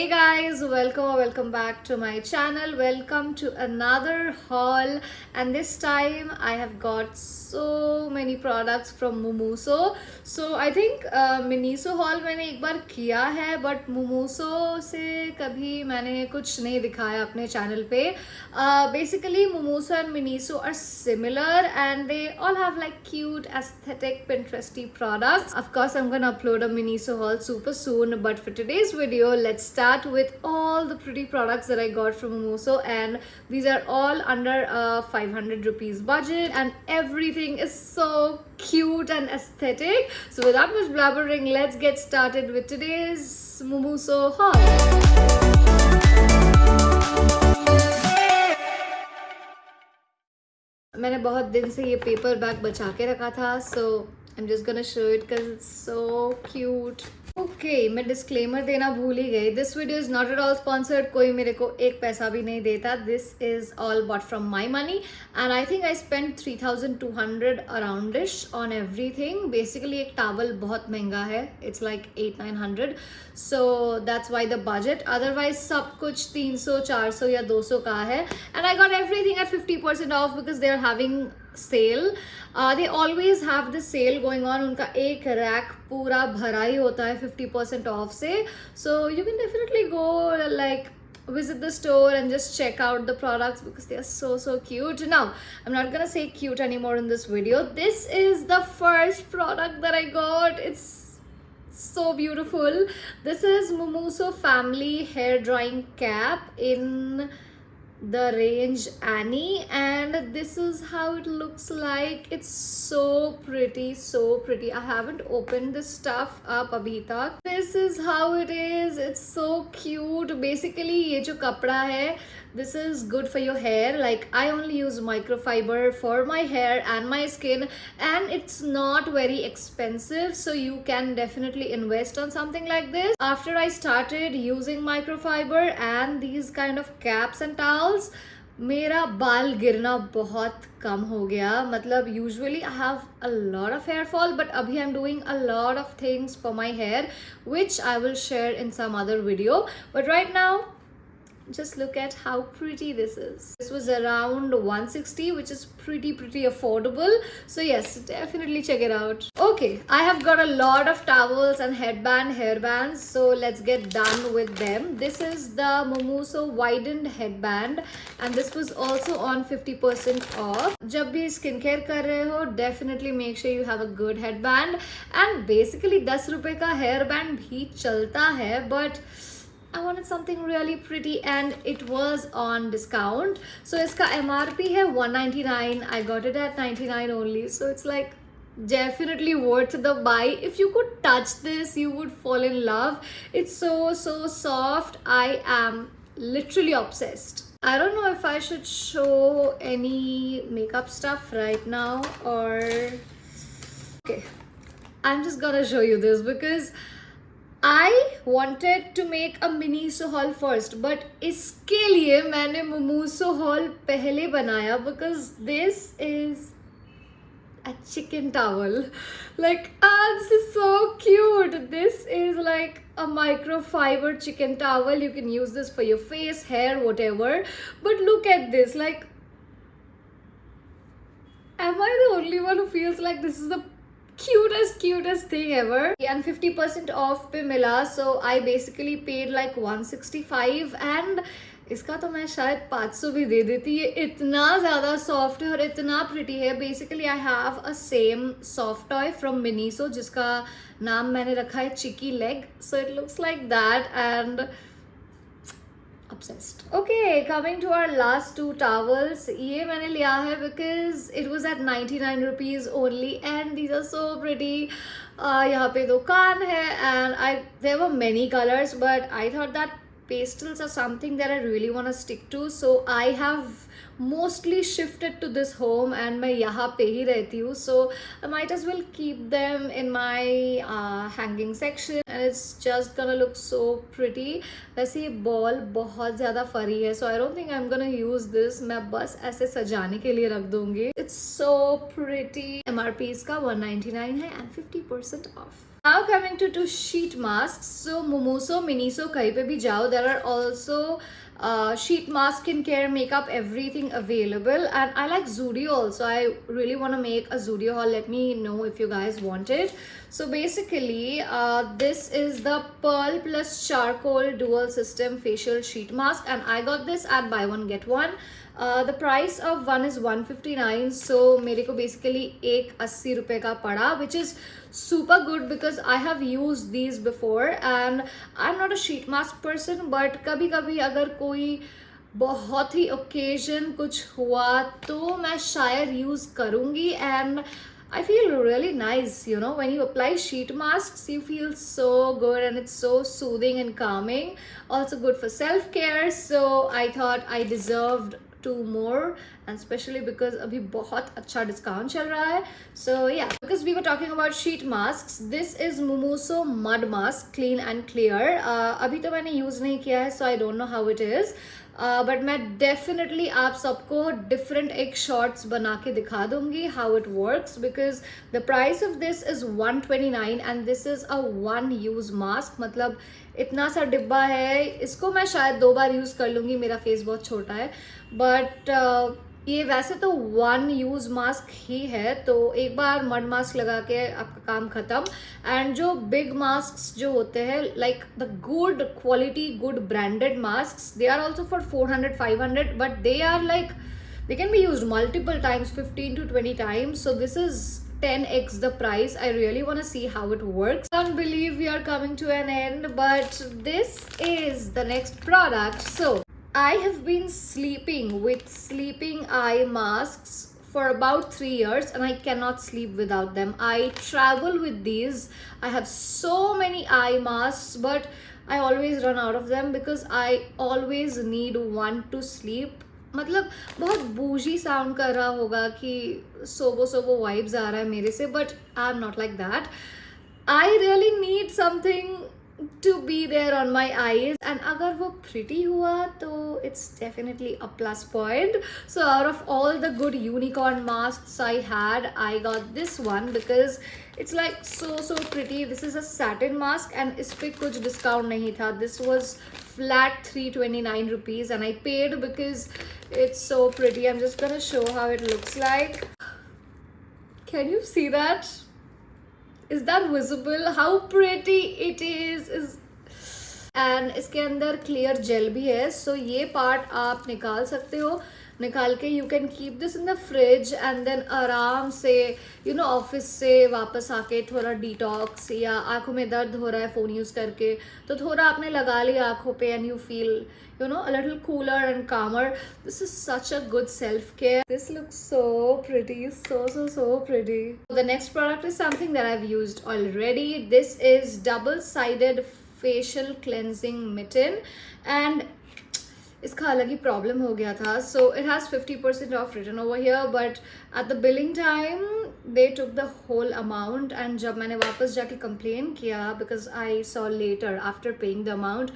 Hey guys, welcome or welcome back to my channel. Welcome to another haul, and this time I have got so many products from Mumuso. So I think Miniso haul मैंने एक बार किया है, but Mumuso से कभी मैंने कुछ नहीं दिखाया अपने channel पे. Basically Mumuso and Miniso are similar and they all have like cute aesthetic Pinteresty products. Of course I'm gonna upload a Miniso haul super soon, but for today's video let's start with all the pretty products that I got from Mumuso, and these are all under a 500 rupees budget and everything is so cute and aesthetic. So without much blabbering, let's get started with today's Mumuso haul. मैंने बहुत दिन से ये paper bag बचा के रखा था, so I'm just gonna show it because it's so cute. Okay, मैं डिस्क्लेमर देना भूल ही गई. This video is not at all sponsored. कोई मेरे को एक पैसा भी नहीं देता. This is all bought from my money and I think I spend 3200 aroundish on everything. Basically एक टावल बहुत महंगा है. It's like 800-900. So that's why the budget. Otherwise सब कुछ 300-400 या 200 का है. And I got everything at 50% off because they are having sale. They always have the sale going on. उनका एक रैक पूरा भरा ही होता है 50% ऑफ से. So you can definitely go like visit the store and just check out the products because they are so cute. Now I'm not gonna say cute anymore in this video. This is the first product that I got. It's so beautiful. This is Mumuso family hair drying cap in the range Annie, and this is how it looks like. It's so pretty. I haven't opened this stuff up abhi tak. This is how it is. It's so cute. Basically ये जो कपड़ा है, this is good for your hair. Like I only use microfiber for my hair and my skin, and it's not very expensive, so you can definitely invest on something like this. After I started using microfiber and these kind of caps and towels, मेरा बाल गिरना बहुत कम हो गया. मतलब usually I have a lot of hair fall, but अभी I am doing a lot of things for my hair which I will share in some other video. But right now just look at how pretty this is. This was around 160, which is pretty affordable. So yes, definitely check it out. Okay, I have got a lot of towels and hairbands, so let's get done with them. This is the Mumuso widened headband and this was also on 50% off. जब भी skincare कर रहे हो, definitely make sure you have a good headband. And basically 10 रुपए का hairband भी चलता है, but I wanted something really pretty and it was on discount. So इसका MRP है 199. I got it at 99 only. So it's like definitely worth the buy. If you could touch this, you would fall in love. It's so soft. I am literally obsessed. I don't know if I should show any makeup stuff right now or... Okay, I'm just gonna show you this because I wanted to make a Miniso haul first, but इसके लिए मैंने Mumuso haul पहले बनाया because this is a chicken towel. Like, this is so cute. This is like a microfiber chicken towel. You can use this for your face, hair, whatever. But look at this. Like, am I the only one who feels like this is the cutest thing ever? And 50% off पे मिला, so I basically paid like 165 and इसका तो मैं शायद 500 भी दे देती. ये इतना ज़्यादा सॉफ्ट है और इतना प्रिटी है. Basically I have a same soft toy from Miniso जिसका नाम मैंने रखा है chicky leg. So it looks like that and obsessed. Okay, coming to our last two towels. ये मैंने लिया है because it was at 99 rupees only and these are so pretty. यहाँ पे दो कान है and there were many colors, but I thought that pastels are something that I really want to stick to. So I have mostly shifted to this home and मैं यहाँ पे ही रहती हूँ, so I might as well keep them in my hanging section and it's just gonna look so pretty. वैसे ये ball बहुत ज़्यादा फरी है, so I don't think I'm gonna use this. मैं बस ऐसे सजाने के लिए रख दूँगी. It's so pretty. MRP इसका 199 है and 50% off. Now coming to sheet masks. So Momoso, Miniso, कहीं पे भी जाओ, there are also sheet mask, skincare, makeup, everything available. And I like Zudio also. I really want to make a Zudio haul. Let me know if you guys want it. So basically, this is the Pearl plus Charcoal Dual System Facial Sheet Mask, and I got this at buy one get one. The price of one is 159, so मेरे को basically एक 80 रुपए का पड़ा, which is super good because I have used these before and I'm not a sheet mask person, but कभी कभी अगर कोई बहुत ही occasion कुछ हुआ तो मैं शायद use करूँगी. And I feel really nice, you know, when you apply sheet masks, you feel so good and it's so soothing and calming. Also good for self-care, so I thought I deserved 2 more, and especially because अभी बहुत अच्छा discount चल रहा है. So yeah, because we were talking about sheet masks, this is Momoso Mud Mask, clean and clear. अभी तो मैंने use नहीं किया है, so I don't know how it is. But मैं डेफिनेटली आप सबको डिफरेंट एक शॉर्ट्स बना के दिखा दूंगी how it works, because the price of this is 129 and this is a 1 use mask. मतलब इतना सा डिब्बा है, इसको मैं शायद 2 बार यूज़ कर लूँगी, मेरा फेस बहुत छोटा है. बट ये वैसे तो 1 यूज मास्क ही है, तो एक बार मड मास्क लगा के आपका काम खत्म. एंड जो बिग मास्क जो होते हैं, like the good quality good branded mask, they are also for 400-500, but they are like they can be used multiple times, 15 to 20 times. So this is 10x the price. I really want to see how it works. Can't believe we are coming to an end, but this is the next product. So I have been sleeping with sleeping eye masks for about 3 years and I cannot sleep without them. I travel with these. I have so many eye masks, but I always run out of them because I always need one to sleep. मतलब बहुत बूझी sound कर रहा होगा कि सोबो सोबो vibes आ रहा है मेरे से, but I am not like that. I really need something to be there on my eyes, and अगर वो pretty हुआ तो it's definitely a plus point. So out of all the good unicorn masks I had, I got this one because it's like so pretty. This is a satin mask and इस पे कुछ discount नहीं था. This was flat 329 rupees and I paid because it's so pretty. I'm just gonna show how it looks like. Can you see that? Is that visible? How pretty it is and इसके अंदर clear jail भी है, सो ये part आप निकाल सकते हो. निकाल के you can keep this in the fridge and then आराम से यू नो ऑफिस से वापस आके थोड़ा डिटॉक्स, या आंखों में दर्द हो रहा है फ़ोन यूज़ करके तो थोड़ा आपने लगा लिया आंखों पे and you feel you know a little cooler and calmer. This is such a good self care. This looks so pretty, so pretty. The next product is something that I've used already. This is double sided facial cleansing mitten and इसका अलग ही problem हो गया था. So it has 50% off written over here, but at the billing time they took the whole amount. And जब मैंने वापस जाके complain किया because I saw later after paying the amount,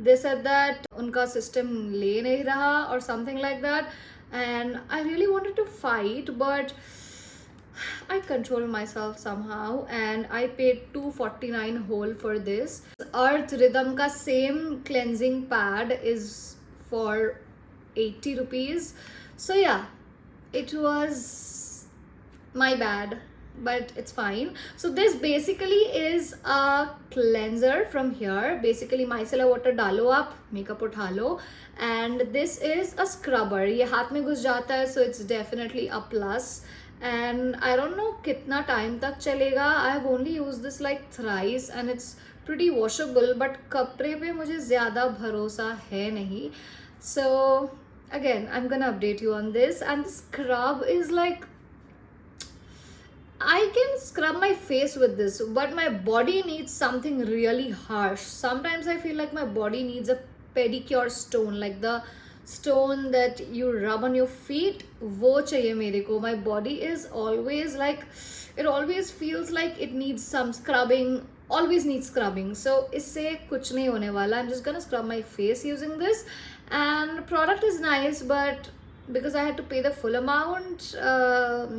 they said that उनका system ले नहीं रहा or something like that. And I really wanted to fight, but I controlled myself somehow and I paid 249 whole for this. Earth Rhythm का same cleansing pad is for 80 rupees. So yeah, it was my bad, but it's fine. So this basically is a cleanser from here. Basically micellar water डालो आप, makeup उठा लो, and this is a scrubber. ये हाथ में घुस जाता है, so it's definitely a plus. And I don't know कितना time तक चलेगा. I have only used this like thrice and it's pretty washable, but कपड़े पे मुझे ज़्यादा भरोसा है नहीं. So again, I'm gonna update you on this. And the scrub is like, I can scrub my face with this, but my body needs something really harsh. Sometimes I feel like my body needs a pedicure stone, like the stone that you rub on your feet, वो चाहिए मेरे को. My body is always like, it always feels like it needs some scrubbing, always needs scrubbing. So इससे कुछ नहीं होने वाला. I'm just gonna scrub my face using this, and product is nice, but because I had to pay the full amount,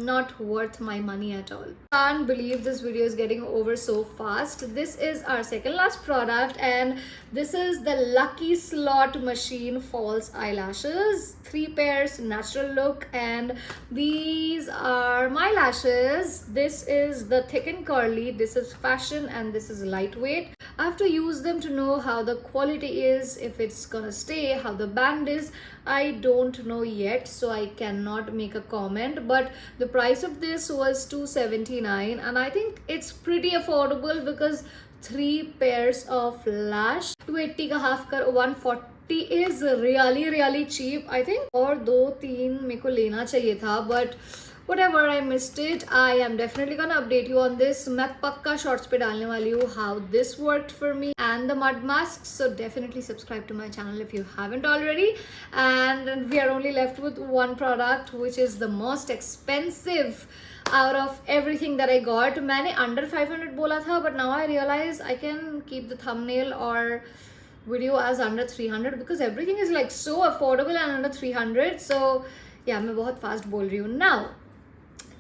not worth my money at all. Can't believe this video is getting over so fast. This is our second last product, and this is the Lucky Slot Machine False Eyelashes. 3 pairs, natural look, and these are my lashes. This is the thick and curly, this is fashion, and this is lightweight. I have to use them to know how the quality is, if it's gonna stay, how the band is. I don't know yet, so I cannot make a comment, but the price of this was $279, and I think it's pretty affordable because 3 pairs of lash, 280 का half कर 140 is really cheap, I think. और 2-3 मेरे को लेना चाहिए था, but whatever, I missed it. I am definitely gonna update you on this. मैं पक्का shorts पे डालने वाली हूँ how this worked for me and the mud masks. So definitely subscribe to my channel if you haven't already. And we are only left with one product, which is the most expensive out of everything that I got. मैंने under 500 बोला था, but now I realize I can keep the thumbnail or video as under 300 because everything is like so affordable and under 300. So yeah, मैं बहुत fast बोल रही हूँ. Now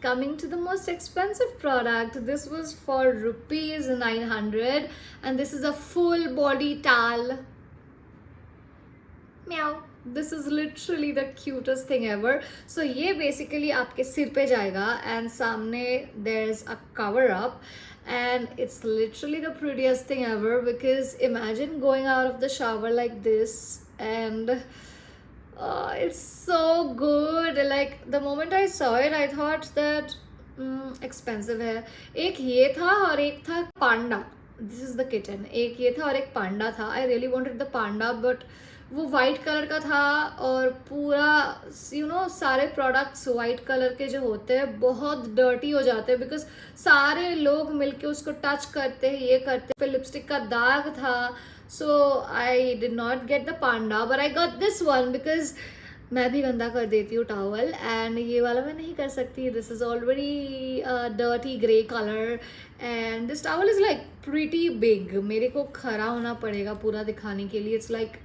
coming to the most expensive product, this was for rupees 900, and this is a full body towel. Meow. This is literally the cutest thing ever. So ये basically आपके सिर पे जाएगा, and सामने there's a cover up, and it's literally the prettiest thing ever because imagine going out of the shower like this, and it's so good. Like the moment I saw it, I thought that expensive है. एक ये था और एक था पांडा. This is the kitten. एक ये था और एक पांडा था. I really wanted the panda, but वो वाइट कलर का था, और पूरा सारे प्रोडक्ट्स वाइट कलर के जो होते हैं बहुत डर्टी हो जाते हैं बिकॉज सारे लोग मिलके उसको टच करते हैं, ये करते हैं. फिर लिपस्टिक का दाग था. So I did not get the panda, but I got this one because मैं भी गंदा कर देती हूँ टॉवल, एंड ये वाला मैं नहीं कर सकती. This is already dirty grey colour, and this towel is like pretty big. मेरे को खड़ा होना पड़ेगा पूरा दिखाने के लिए. It's like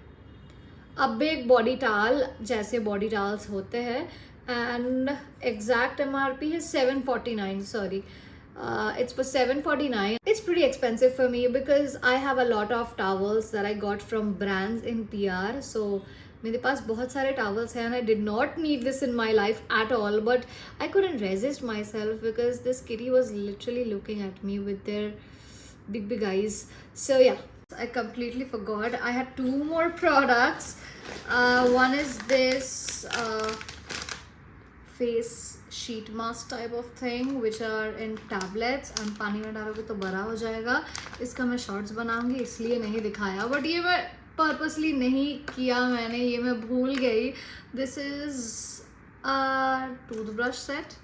a big body towel, जैसे बॉडी टॉवल्स होते हैं, एंड एग्जैक्ट MRP है 749. Sorry, it's for 749. It's pretty expensive for me because I have a lot of towels that I got from brands in PR. So मेरे पास बहुत सारे towels हैं, and I did not need this in my life at all, but I couldn't resist myself because this kitty was literally looking at me with their big eyes. So yeah, I completely forgot. I had 2 more products. One is this face sheet mask type of thing which are in tablets, and पानी में डालोगे तो बड़ा हो जाएगा. इसका मैं shorts बनाऊंगी इसलिए नहीं दिखाया, बट ये मैं पर्पसली नहीं किया मैंने, ये मैं भूल गई. This is a toothbrush set,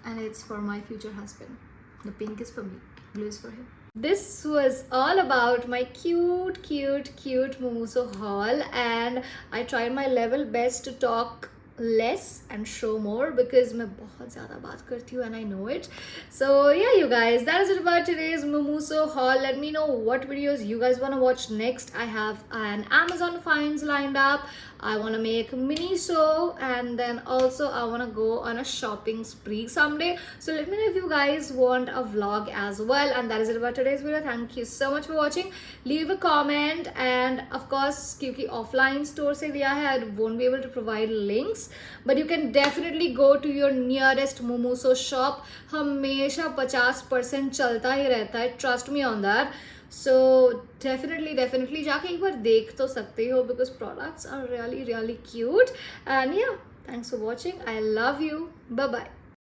and it's for my future husband. The pink is for me, blue is for him. This was all about my cute Mumuso haul, and I tried my level best to talk less and show more because मैं बहुत ज़्यादा बात करती हूँ and I know it. So yeah, you guys, that is it about today's Mumuso haul. Let me know what videos you guys want to watch next. I have an Amazon finds lined up. I want to make Miniso, and then also I want to go on a shopping spree someday. So let me know if you guys want a vlog as well. And that is it about today's video. Thank you so much for watching. Leave a comment, and of course क्योंकि offline store से लिया है, I won't be able to provide links, but you can definitely go to your nearest Mumuso shop. हमेशा 50% चलता ही रहता है, trust me on that. So definitely जाके एक बार देख तो सकते हो because products are really cute. And yeah, thanks for watching. I love you. Bye bye.